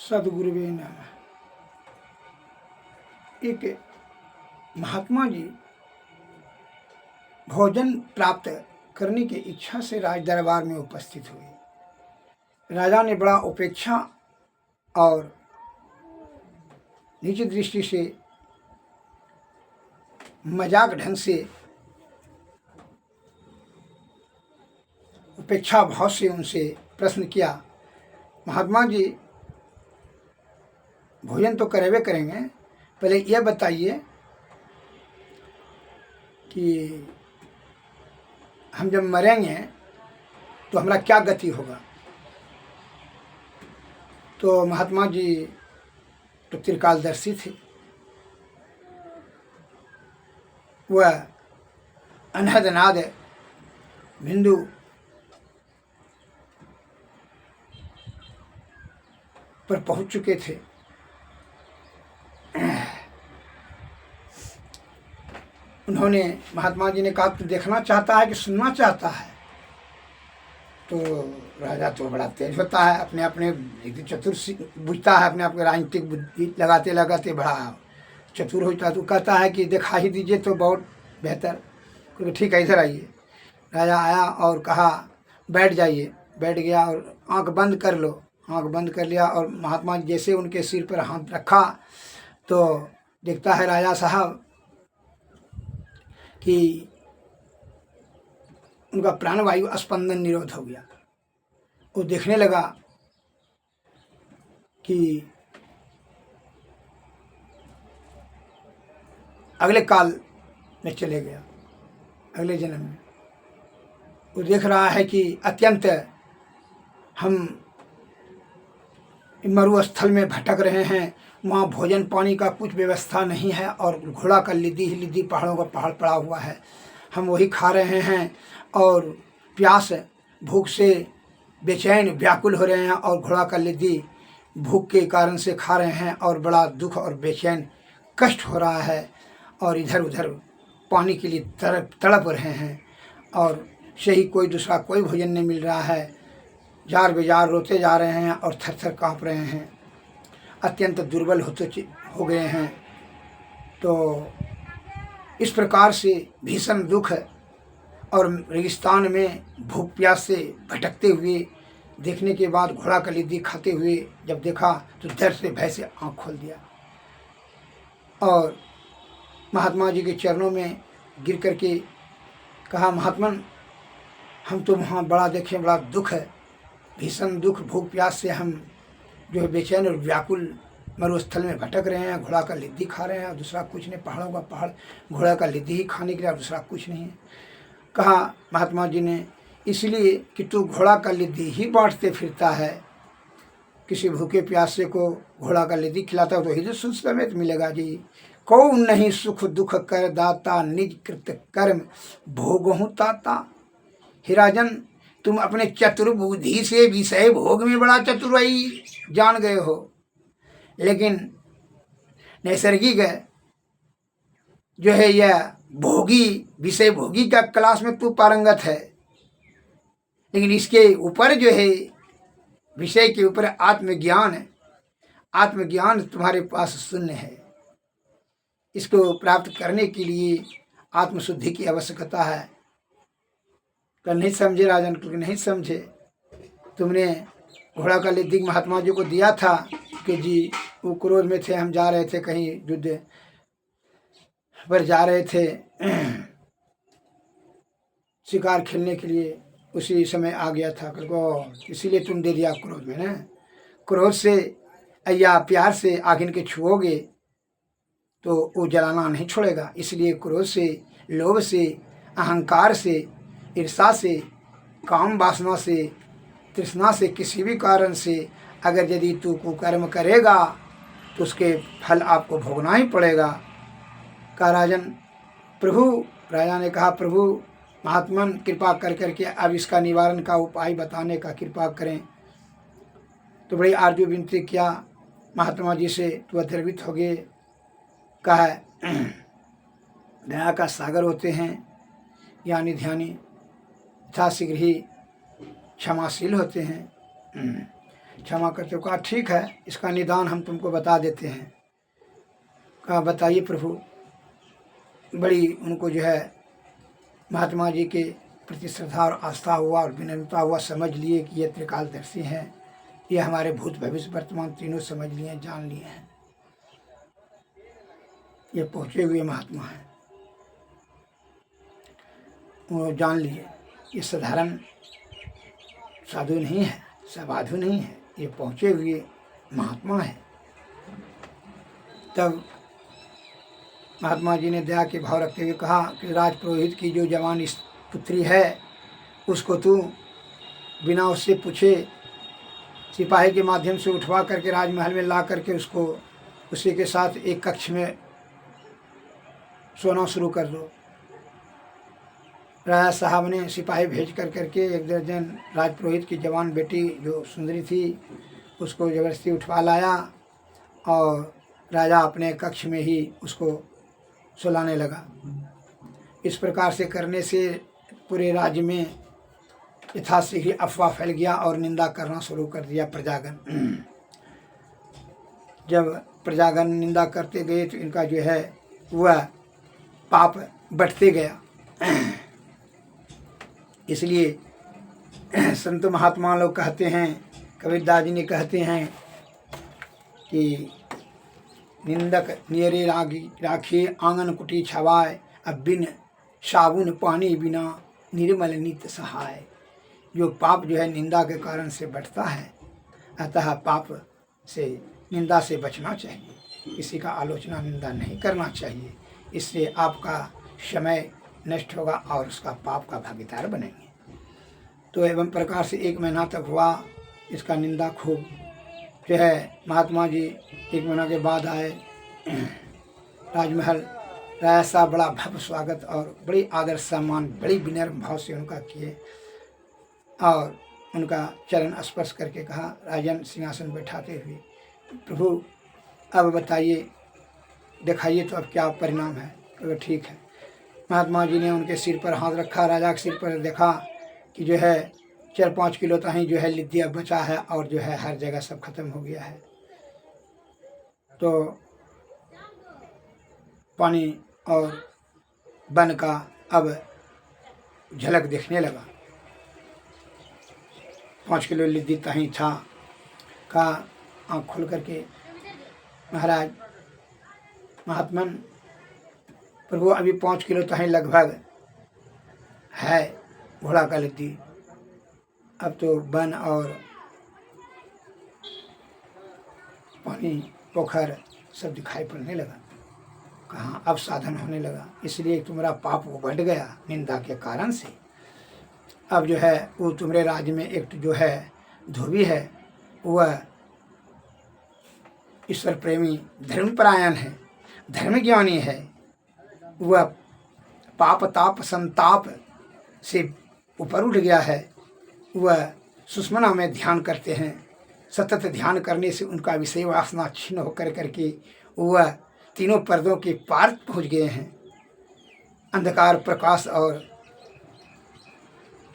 सदगुरुवे नमः। एक महात्मा जी भोजन प्राप्त करने की इच्छा से राज दरबार में उपस्थित हुए। राजा ने बड़ा उपेक्षा और नीच दृष्टि से मजाक ढंग से उपेक्षा भाव से उनसे प्रश्न किया, महात्मा जी भोजन तो करेबे करेंगे, पहले यह बताइए कि हम जब मरेंगे तो हमारा क्या गति होगा। तो महात्मा जी तो त्रिकालदर्शी थे, वह अनहद नाद बिंदु पर पहुंच चुके थे। उन्होंने महात्मा जी ने कहा, तू देखना चाहता है कि सुनना चाहता है। तो राजा तो बड़ा तेज होता है, अपने अपने एक चतुर बुझता है, अपने अपने राजनीतिक बुद्धि लगाते लगाते बड़ा चतुर होता है। तो कहता है कि दिखा ही दीजिए तो बहुत बेहतर। क्योंकि ठीक है, इधर आइए। राजा आया और कहा बैठ जाइए। बैठ गया और आंख बंद कर लो। आंख बंद कर लिया और महात्मा जी जैसे उनके सिर पर हाथ रखा तो देखता है राजा साहब कि उनका प्राणवायु स्पंदन निरोध हो गया। वो देखने लगा कि अगले काल में चले गया, अगले जन्म में। वो देख रहा है कि अत्यंत हम मरुस्थल में भटक रहे हैं, वहाँ भोजन पानी का कुछ व्यवस्था नहीं है और घोड़ा का लिद्दी ही लिद्दी पहाड़ों का पहाड़ पड़ा हुआ है। हम वही खा रहे हैं और प्यास भूख से बेचैन व्याकुल हो रहे हैं और घोड़ा का लिद्दी भूख के कारण से खा रहे हैं और बड़ा दुख और बेचैन कष्ट हो रहा है और इधर उधर पानी के लिए तड़प रहे हैं और सही कोई दूसरा कोई भोजन नहीं मिल रहा है। जार बेजार रोते जा रहे हैं और थर थर काँप रहे हैं, अत्यंत दुर्बल हो गए हैं। तो इस प्रकार से भीषण दुख और रेगिस्तान में भूख प्यास से भटकते हुए देखने के बाद घोड़ा का लिद्दी खाते हुए जब देखा तो डर से भय से आँख खोल दिया और महात्मा जी के चरणों में गिर करके कहा, महात्मन हम तो वहाँ बड़ा देखें, बड़ा दुख है, भीषण दुख, भूख प्यास से हम जो है बेचैन और व्याकुल मरुस्थल में भटक रहे हैं। घोड़ा का लिद्दी खा रहे हैं और दूसरा कुछ नहीं, पहाड़ों का पहाड़ घोड़ा का लिद्दी ही खाने के लिए दूसरा कुछ नहीं है। कहा महात्मा जी ने, इसलिए कि तू घोड़ा का लिद्दी ही बांटते फिरता है, किसी भूखे प्यासे को घोड़ा का लिद्दी खिलाता हो तो ही सुख समेत मिलेगा जी। कौन नहीं सुख दुख कर दाता, निज कृत कर्म भोगहु ताता। हे राजन, तुम अपने चतुर बुद्धि से विषय भोग में बड़ा चतुराई जान गए हो, लेकिन नैसर्गिक जो है यह भोगी विषय भोगी का क्लास में तू पारंगत है, लेकिन इसके ऊपर जो है विषय के ऊपर आत्मज्ञान तुम्हारे पास शून्य है। इसको प्राप्त करने के लिए आत्मशुद्धि की आवश्यकता है। तो नहीं समझे राजन, क्योंकि नहीं समझे। तुमने घोड़ा का लिद्दी महात्मा जी को दिया था कि जी वो क्रोध में थे, हम जा रहे थे कहीं युद्ध पर जा रहे थे शिकार खेलने के लिए, उसी समय आ गया था कल को, इसीलिए तुम दे दिया क्रोध में ना। क्रोध से या प्यार से आखिर के छुओगे तो वो जलाना नहीं छोड़ेगा। इसलिए क्रोध से, लोभ से, अहंकार से, ईर्षा से, काम वासना से, तृष्णा से, किसी भी कारण से अगर यदि तू कुकर्म करेगा तो उसके फल आपको भोगना ही पड़ेगा। कहा राजन, प्रभु, राजा ने कहा प्रभु महात्मन कृपा कर करके अब इसका निवारण का उपाय बताने का कृपा करें। तो बड़ी आरजू विनती किया महात्मा जी से, तो द्रवित हो गए। कहा दया का सागर होते हैं ज्ञानी ध्यानी, यथाशीघ्र ही क्षमाशील होते हैं। क्षमा करते हो। कहा ठीक है, इसका निदान हम तुमको बता देते हैं। कहा बताइए प्रभु। बड़ी उनको जो है महात्मा जी के प्रति श्रद्धा और आस्था हुआ और विनम्रता हुआ, समझ लिए कि ये त्रिकालदर्शी हैं, ये हमारे भूत भविष्य वर्तमान तीनों समझ लिए, जान लिए हैं, ये पहुँचे हुए महात्मा हैं। उन्होंने जान लिए ये साधारण साधु नहीं है, साधु नहीं है, ये पहुँचे हुए महात्मा है। तब महात्मा जी ने दया के भाव रखते हुए कहा कि राजपुरोहित की जो जवान पुत्री है उसको तू बिना उससे पूछे सिपाही के माध्यम से उठवा करके राजमहल में ला करके उसको उसी के साथ एक कक्ष में सोना शुरू कर दो। राजा साहब ने सिपाही भेज कर करके एक दर्जन राजपुरोहित की जवान बेटी जो सुंदरी थी उसको ज़बरदस्ती उठवा लाया और राजा अपने कक्ष में ही उसको सुलाने लगा। इस प्रकार से करने से पूरे राज्य में यथाशीघ्र अफवाह फैल गया और निंदा करना शुरू कर दिया प्रजागण। जब प्रजागण निंदा करते गए तो इनका जो है वह पाप बढ़ते गया। इसलिए संत महात्मा लोग कहते हैं, कबीरदास जी ने कहते हैं कि निंदक नियरे राखी आंगन कुटी छवाए, अब बिन साबुन पानी बिना निर्मल नित सहाय। जो पाप जो है निंदा के कारण से बढ़ता है, अतः पाप से निंदा से बचना चाहिए, किसी का आलोचना निंदा नहीं करना चाहिए। इससे आपका समय नष्ट होगा और उसका पाप का भागीदार बनेंगे। तो एवं प्रकार से 1 महीना तक हुआ इसका निंदा खूब। जो है महात्मा जी 1 महीना के बाद आए राजमहल। राजा साहब बड़ा भव्य स्वागत और बड़ी आदर सम्मान बड़ी विनम्र भाव से उनका किए और उनका चरण स्पर्श करके कहा, राजन सिंहासन बैठाते हुए, प्रभु अब बताइए, दिखाइए तो अब क्या परिणाम है। तो ठीक है। महात्मा जी ने उनके सिर पर हाथ रखा, राजा के सिर पर देखा कि जो है 4-5 किलो तक ही जो है लिद्दी अब बचा है और जो है हर जगह सब खत्म हो गया है। तो पानी और वन का अब झलक दिखने लगा। 5 किलो लिद्दी तहीं था। कहा आँख खोल करके, महाराज महात्मन प्रभु अभी 5 किलो तहीं लगभग है घोड़ा का लिद्दी, अब तो वन और पानी पोखर सब दिखाई पड़ने लगा। कहाँ अब साधन होने लगा, इसलिए तुम्हारा पाप वो बढ़ गया निंदा के कारण से। अब जो है वो तुम्हारे राज्य में एक जो है धोबी है, वह ईश्वर प्रेमी धर्मपरायण है, धर्मज्ञानी है। वह पाप ताप संताप से ऊपर उठ गया है। वह सुषमना में ध्यान करते हैं। सतत ध्यान करने से उनका विषय वासना क्षीण होकर करके वह तीनों पर्दों के पार पहुँच गए हैं। अंधकार प्रकाश और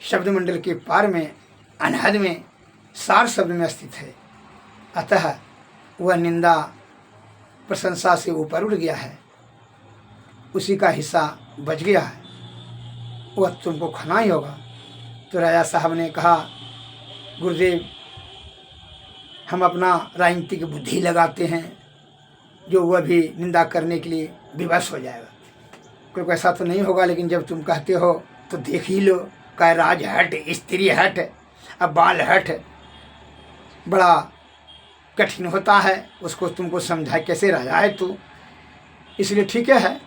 शब्द मंडल के पार में अनहद में सार शब्द में स्थित है। अतः वह निंदा प्रशंसा से ऊपर उठ गया है, उसी का हिस्सा बच गया है, वह तुमको खाना ही होगा। तो राजा साहब ने कहा, गुरुदेव हम अपना राजनीतिक बुद्धि लगाते हैं, जो वह भी निंदा करने के लिए विवश हो जाएगा। कोई ऐसा तो नहीं होगा, लेकिन जब तुम कहते हो तो देख ही लो। कह राज हट, स्त्री हट, अब बाल हट, बड़ा कठिन होता है उसको तुमको समझाए, कैसे राजा है तू, इसलिए ठीक है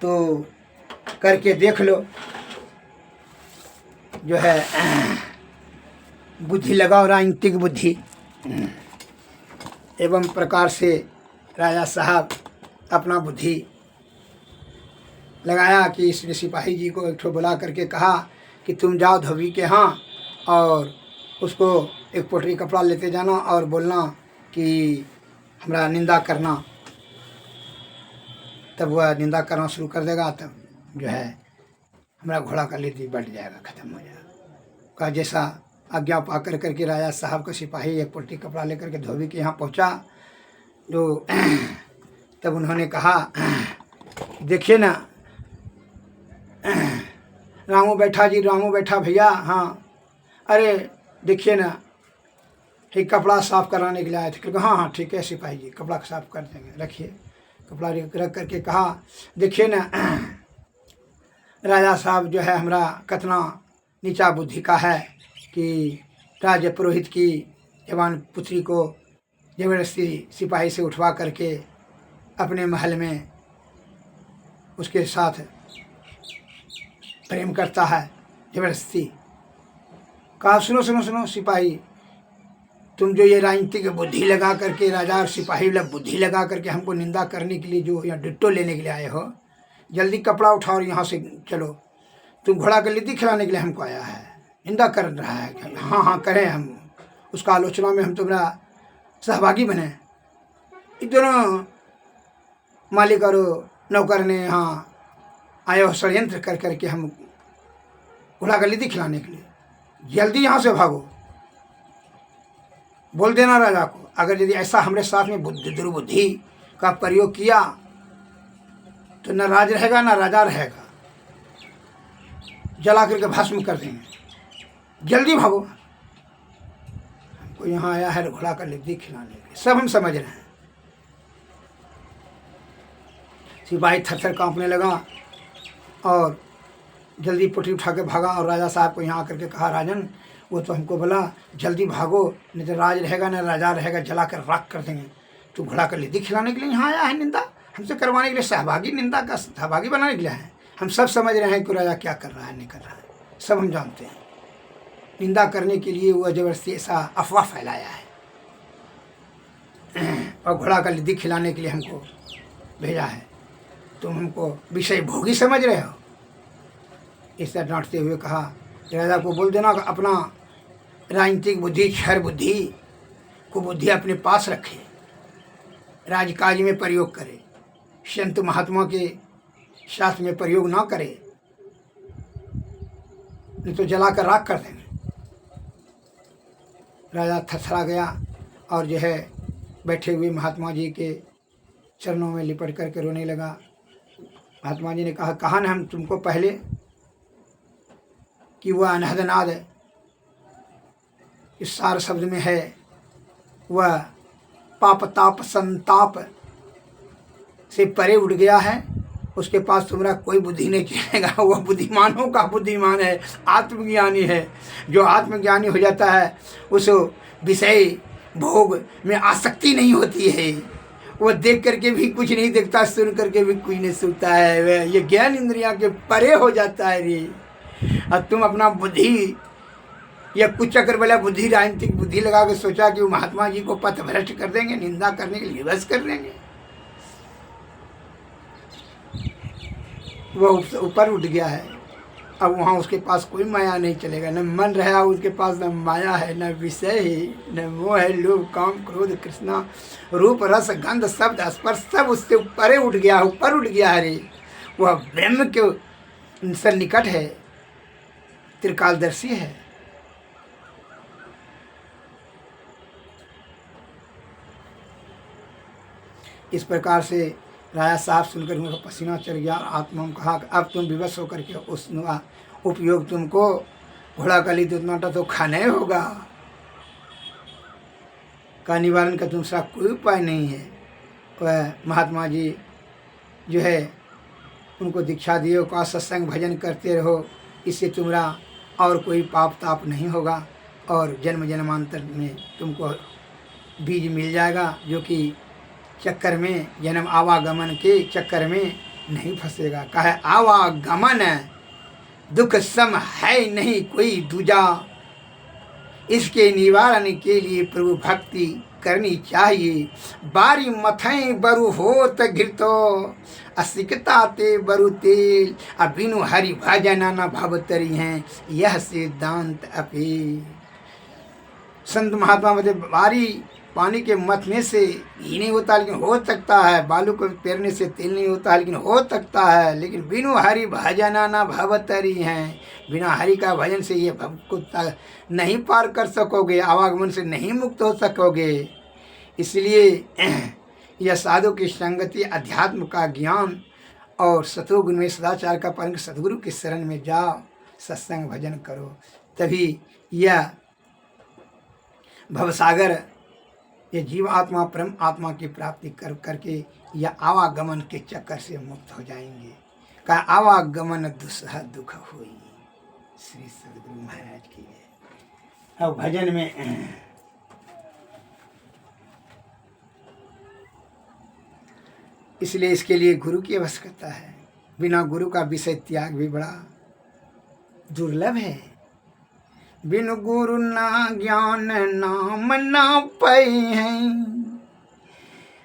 तो करके देख लो। जो है बुद्धि लगाओ, राजनीतिक बुद्धि। एवं प्रकार से राजा साहब अपना बुद्धि लगाया कि इसने सिपाही जी को एक ठो बुला करके कहा कि तुम जाओ धोबी के यहाँ और उसको एक पोटली कपड़ा लेते जाना और बोलना कि हमारा निंदा करना। तब वह निंदा करना शुरू कर देगा, तब जो है हमारा घोड़ा का लिद्दी बढ़ जाएगा, ख़त्म हो जाएगा। कहा जैसा आज्ञा पा करके राजा साहब का सिपाही एक पट्टी कपड़ा लेकर के धोबी के यहाँ पहुँचा। जो तब उन्होंने कहा, देखिए ना, रामू बैठा जी, रामू बैठा भैया। हाँ, अरे देखिए ना, एक कपड़ा साफ़ कराने के लिए आए थे। क्योंकि हाँ हाँ ठीक है सिपाही जी, कपड़ा साफ़ कर देंगे, रखिए। कपड़ा रख करके कहा, देखिए ना, राजा साहब जो है हमारा कितना नीचा बुद्धि का है कि राज पुरोहित की जवान पुत्री को जबरदस्ती सिपाही से उठवा करके अपने महल में उसके साथ प्रेम करता है जबरदस्ती। कहा, सुनो सुनो सुनो सिपाही, तुम जो ये राजनीतिक बुद्धि लगा करके, राजा और सिपाही वाला बुद्धि लगा करके हमको निंदा करने के लिए जो यहाँ डिट्टो लेने के लिए आए हो, जल्दी कपड़ा उठाओ और यहाँ से चलो। तुम घोड़ा का लिद्दी खिलाने के लिए हमको आया है, निंदा कर रहा है। हाँ हाँ करें, हम उसका आलोचना में हम तुम्हारा सहभागी बने। इन दोनों मालिक और नौकर ने यहाँ आए हो षड्यंत्र कर करके हम घोड़ा का लिद्दी खिलाने के लिए, जल्दी यहाँ से भागो। बोल देना राजा को, अगर यदि ऐसा हमारे साथ में दुर्बुद्धि का प्रयोग किया तो न राज रहेगा न राजा रहेगा, जला करके भस्म कर देंगे, जल्दी भागो। हमको यहाँ आया है घोड़ा का लिद्दी खिलाने के लिए, सब हम समझ रहे हैं। सिपाही थर थर काँपने लगा और जल्दी पुटरी उठा के भागा और राजा साहब को यहाँ आकर के कहा, राजन वो तो हमको बोला जल्दी भागो, नहीं तो राज रहेगा न राजा रहेगा, जला कर राख कर देंगे। तू घोड़ा का लिद्दी खिलाने के लिए यहाँ आया है, निंदा हमसे करवाने के लिए, सहभागी, निंदा का सहभागी बनाने के लिए है। हम सब समझ रहे हैं कि राजा क्या कर रहा है नहीं कर रहा है, सब हम जानते हैं। निंदा करने के लिए वो जबरदस्ती ऐसा अफवाह फैलाया है और घोड़ा का लिद्दी खिलाने के लिए हमको भेजा है। तुम हमको विषय भोगी समझ रहे हो। इस तरह डांटते हुए कहा, राजा को बोल देना अपना राजनीतिक बुद्धि, क्षर बुद्धि को बुद्धि अपने पास रखे, राजकाज में प्रयोग करे, संत महात्मा के शास्त्र में प्रयोग ना करे, नहीं तो जला कर राख कर देंगे। राजा थरथरा गया और जो है बैठे हुए महात्मा जी के चरणों में लिपट करके रोने लगा। महात्मा जी ने कहा, कहा ना हम तुमको पहले कि वह अनहदनाद इस सार शब्द में है, वह पाप ताप संताप से परे उठ गया है, उसके पास तुम्हारा कोई बुद्धि नहीं चलेगा। वह बुद्धिमानों का बुद्धिमान है, आत्मज्ञानी है। जो आत्मज्ञानी हो जाता है उस विषय भोग में आसक्ति नहीं होती है, वो देख करके भी कुछ नहीं देखता, सुन करके भी कुछ नहीं सुनता है, ये ज्ञान इंद्रिया के परे हो जाता है रे। और तुम अपना बुद्धि या कुछ चक्कर वाला बुद्धि, राजनीतिक बुद्धि लगा के सोचा कि वो महात्मा जी को पथ भ्रष्ट कर देंगे, निंदा करने के लिए विवश कर देंगे। वह ऊपर उठ गया है, अब वहाँ उसके पास कोई माया नहीं चलेगा, न मन रहा उसके पास, न माया है, न विषय है, न मोह है, लोभ काम क्रोध कृष्णा रूप रस गंध शब्द स्पर्श, सब उससे ऊपर उठ गया, ऊपर उठ गया है रे। वह ब्रह्म के सन्निकट है, त्रिकालदर्शी है। इस प्रकार से राजा साहब सुनकर उनका पसीना चल गया। आत्मा में कहा, अब तुम विवश होकर के उस उपयोग तुमको घोड़ा का लिद्दी उतना तो खाना ही होगा, का निवारण का दूसरा कोई उपाय नहीं है। वह महात्मा जी जो है उनको दीक्षा दिए, का सत्संग भजन करते रहो, इससे तुम्हारा और कोई पाप ताप नहीं होगा और जन्म जन्मांतर में तुमको बीज मिल जाएगा, जो कि चक्कर में, जन्म आवागमन के चक्कर में नहीं फंसेगा। कहे आवागमन दुख सम है नहीं कोई दूजा, इसके निवारण के लिए प्रभु भक्ति करनी चाहिए। बारी मथई बरु होत घृतो, असिकता ते बरु तेल, अबिनु हरि भजन न भवतरी हैं, यह सिद्धांत अपे। संत महात्मा बोले बारी पानी के मथने से घी नहीं होता लेकिन हो सकता है, बालू को पेरने से तेल नहीं होता लेकिन हो सकता है, लेकिन बिनु हरि भजना न भवतरी हैं, बिना हरि का भजन से ये भव को नहीं पार कर सकोगे, आवागमन से नहीं मुक्त हो सकोगे। इसलिए यह साधु की संगति, अध्यात्म का ज्ञान और सतोगुण में सदाचार का पालन, सदगुरु के शरण में जाओ, सत्संग भजन करो, तभी यह भवसागर, ये जीव आत्मा परम आत्मा की प्राप्ति कर करके यह आवागमन के चक्कर से मुक्त हो जाएंगे। का आवागमन दुसह दुख हुई। श्री सदगुरु महाराज की है। अब भजन में इसलिए इसके लिए गुरु की आवश्यकता है। बिना गुरु का विषय त्याग भी बड़ा दुर्लभ है। बिनु गुरु ना ज्ञान नाम ना पाई हैं,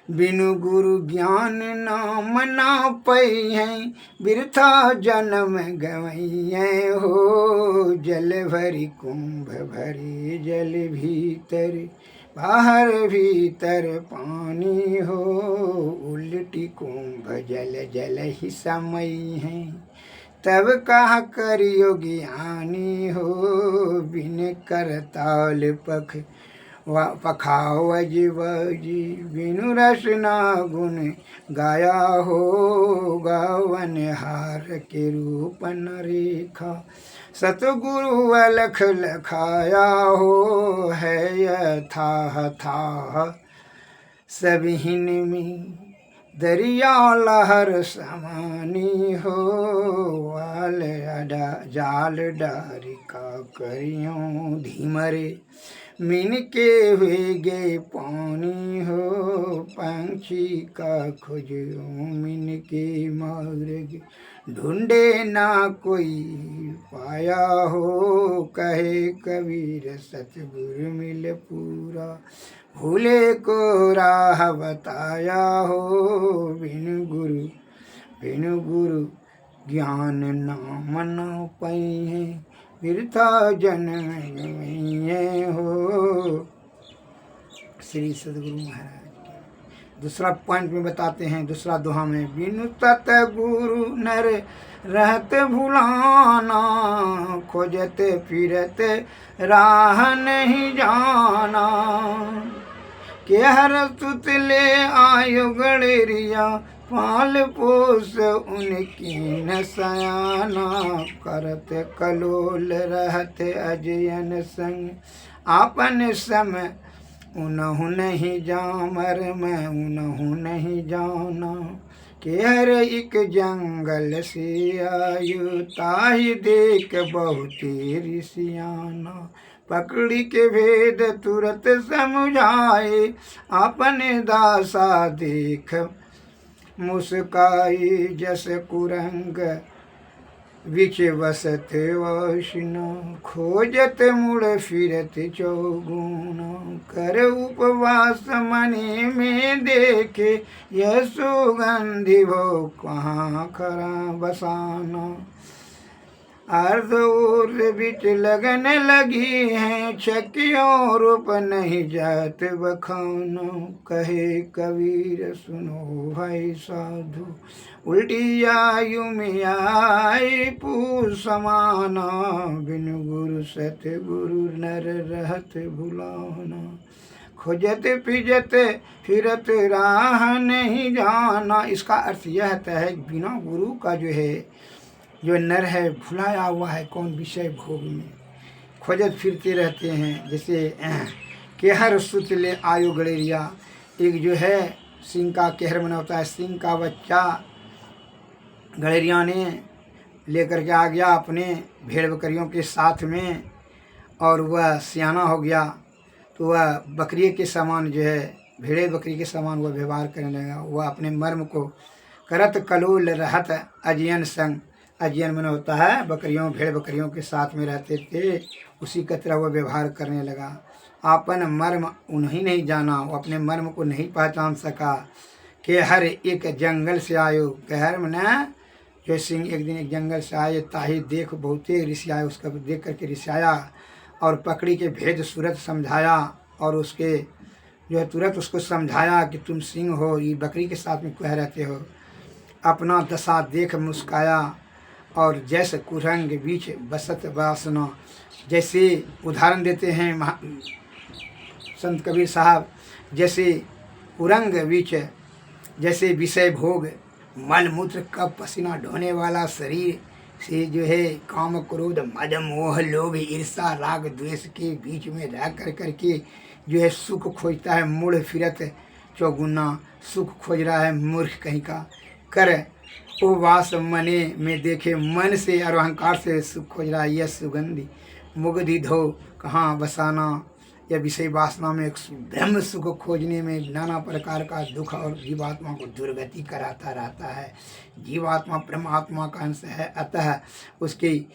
बिनु गुरु ज्ञान नाम ना पाई हैं, बिरथा जन्म गवई है हो। जल भरी कुंभ भरी जल भीतर, बाहर भीतर पानी हो। उल्टी कुंभ जल जल ही समय है, तब कहा करियो ज्ञानी हो। बिन करताल पखावज बजी, बिनु रसना गुण गाया हो। गावन हार के रूप न रेखा, सतगुरु अलख लखाया हो। है यथा था सबिहिन में, दरिया लहर समानी हो। वाल जाल डारी का करियों धीमरे, मिन के हुए गे पानी हो। पंछी का खोजो मिन के मार्ग, ढूंढे ना कोई पाया हो। कहे कबीर सतगुरु मिल पूरा, भूले को राह बताया हो। बिनु गुरु ज्ञान नाम न पाई है, बिरथा जन्म हो। श्री सदगुरु महाराज दूसरा पॉइंट में बताते हैं, दूसरा दोहा में। बिनु तत गुरु नर रहत भुलाना, खोजत फिरत राह नहीं जाना। के हर तुतले आयो गड़ेरिया, पाल पोस उनकी न सयाना। करत कलोल रहत अजयन संग, आपन समय उनहु नहीं जामर में उनहु नहीं जाना। के हर एक जंगल से आयु, ताहि देख बहुते ऋषियाना। पकड़ी के भेद तुरत समझाए, अपने दासा देख मुस्काई। जस कुरंग विच बसत वैष्णो, खोजत मुड़ फिरत चौगुन। कर उपवास मने में देखे, यह सुगंधि भो कहाँ खरा बसाना। अर्ध ऊर्ध बिच लगन लगी है, छकियों रूप नहीं जात बखानो। कहे कबीर सुनो भाई साधु, उल्टी आयु में आई पूस समाना। बिनु गुरु सतगुरु नर रहत भुलाना। खोजत पिजत फिरत राह नहीं जाना। इसका अर्थ यह है बिना गुरु का जो नर है भुलाया हुआ है कौन विषय भोग में, खोजत फिरते रहते हैं। जैसे केहर सुतले आयु गड़ेरिया, एक जो है सिंह का केहर बना होता है, सिंह का बच्चा गड़ेरिया ने लेकर के आ गया अपने भेड़ बकरियों के साथ में, और वह सियाना हो गया तो वह बकरी के समान जो है, भेड़े बकरी के समान वह व्यवहार करने लगा। वह अपने मर्म को करत कलोल रहत अजयन संग, अजयन मन होता है बकरियों भेड़ बकरियों के साथ में रहते थे, उसी की तरह वह व्यवहार करने लगा। आपन मर्म उन्हीं नहीं जाना, वो अपने मर्म को नहीं पहचान सका। कि हर एक जंगल से आयो, कहर मना जो सिंह एक दिन एक जंगल से आए, ताही देख बहुते ऋषि आए, उसका देख करके ऋषि आया और पकड़ी के भेद सूरत समझाया और उसके जो है तुरंत उसको समझाया कि तुम सिंह हो, ये बकरी के साथ में कह रहते हो। अपना दशा देख मुस्काया और जैसे कुरंग बीच बसत वासना। जैसे उदाहरण देते हैं संत कबीर साहब, जैसे कुरंग बीच, जैसे विषय भोग मल मूत्र कब पसीना ढोने वाला शरीर से जो है काम क्रोध मद मोह लोभ ईर्षा राग द्वेष के बीच में रह कर करके जो है सुख खोजता है। मुड़ फिरत चौगुना सुख खोज रहा है मूर्ख कहीं का। कर ओ वास मने में देखे मन से और अहंकार से सुख खोज रहा है। यह सुगंधी मुग्धि धो कहाँ बसाना। यह विषय वासना में ब्रह्म सुख खोजने में नाना प्रकार का दुख और जीवात्मा को दुर्गति कराता रहता है। जीवात्मा परमात्मा का अंश है, अतः उसकी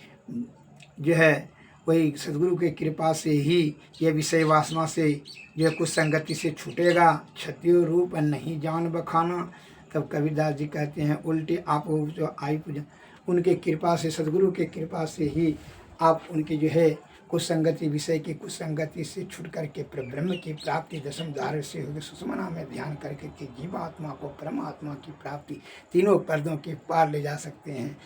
जो है वही सदगुरु की कृपा से ही यह विषय वासना से जो कुछ संगति से छूटेगा। क्षत्रिय रूप नहीं जान बखाना। तब कबीरदास जी कहते हैं उल्टे आप जो आई पूजा उनके कृपा से, सदगुरु के कृपा से ही आप उनकी जो है कुछ संगति विषय की कुछ संगति से छूट करके ब्रह्म की प्राप्ति दशम द्वार से होगी। सुषमना में ध्यान करके कि जीवात्मा को परमात्मा की प्राप्ति तीनों पर्दों के पार ले जा सकते हैं,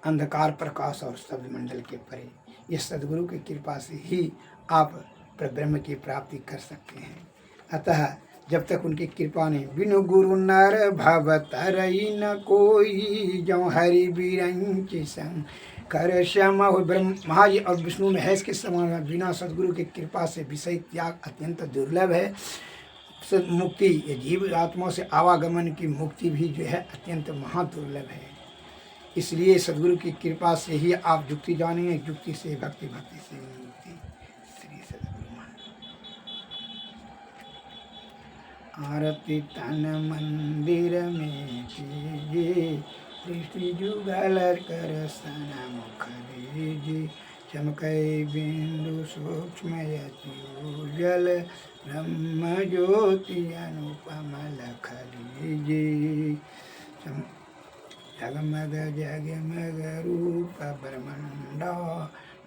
अंधकार प्रकाश और शब्द मंडल के परे। ये सदगुरु की कृपा से ही आप ब्रह्म की प्राप्ति कर सकते हैं। अतः जब तक उनकी कृपा नहीं, बिनु गुरु नर भव तरई न कोई, जो हरि बिरंच संग कर श्यामा हो। ब्रह्म महाजी और विष्णु महेश के समान है। बिना सदगुरु की कृपा से विषय त्याग अत्यंत दुर्लभ है। मुक्ति जीव आत्मा से आवागमन की मुक्ति भी जो है अत्यंत महादुर्लभ है। इसलिए सदगुरु की कृपा से ही आप जुक्ति जानेंगे, जुक्ति से भक्ति, भक्ति से मुक्ति। श्री सदगुरु आरती तन मंदिर में कीजिए, दृष्टि जुगल कर सन मुख दीजिए। चमकई बिंदु सूक्ष्म यति उज्जल, ब्रह्म ज्योति अनुपम लख लीजिए। जगमग जगमग रूप ब्रह्मांड,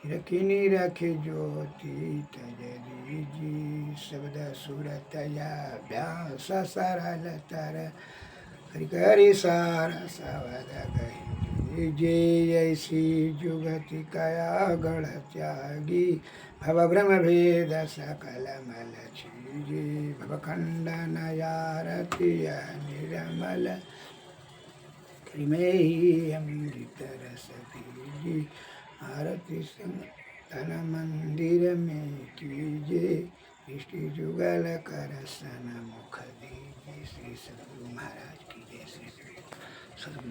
रखिनी रखि ज्योति तज दीजिए। शब्द सूरत अभ्यास सरल तर, हरि सार सवद गही। ऐसी जुगति कया गढ़ त्यागी, भव ब्रह्म भेद सकल मल छीजी। भव खंडन आरती निर्मल, में अमृत रस पीजिए। आरती संग तन मंदिर में कीजिए, दृष्टि जुगल कर सन मुख दीजिए। श्री सदगुरु महाराज की जय। श्री सदगुरु।